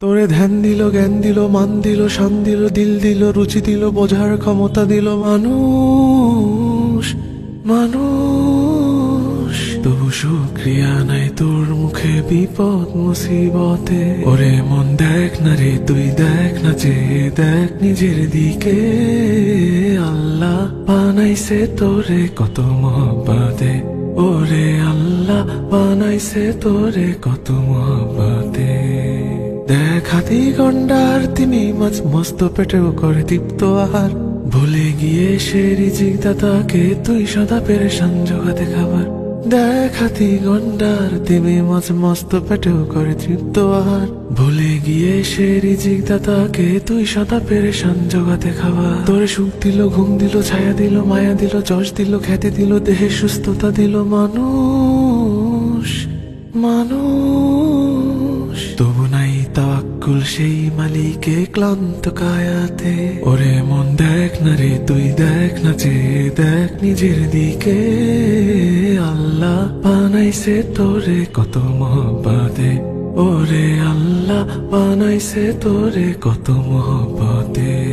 তোরে ধ্যান দিল, জ্ঞান দিল, মান দিল, শান দিল, দিল দিল, রুচি দিল, বোঝার ক্ষমতা দিল মানুষ মানুষ। তবু শুক্রিয়া নাই তোর মুখে বিপদ মুসিবতে। ওরে মন দেখ না রে, তুই দেখ না, যে দেখ নিজের দিকে। আল্লাহ বানাইছে তোরে কত মহব্বতে। ওরে আল্লাহ বানাইছে তোরে কত মহব্বতে। দেখ হাতি গন্ডার তিমি মাছ মস্ত পেটেও করে তৃপ্ত আহার। ভুলে গিয়ে সে রিজিক দাতাকে তুই সদা পেরেশান জোগাতে খাবার। দেখ হাতি গন্ডার তিমি মাছ মস্ত পেটেও করে তৃপ্ত আহার। ভুলে গিয়ে সে রিজিক দাতাকে তুই সদা পেরেশান জোগাতে খাবার। তোরে সুখ দিল, ঘুম দিল, ছায়া দিল, মায়া দিল, যশ দিল, খ্যাতি দিল, দেহে সুস্থতা দিল মানুষ মানুষ। তবু নাই তাওয়াক্কুল সেই মালিকে ক্লান্ত কায়াতে। ওরে মন দেখ না রে, তুই দেখ না, যে দেখ নিজের দিকে। আল্লাহ বানাইছে তোরে কত মহব্বতে। ওরে আল্লাহ বানাইছে তোরে কত মহব্বতে।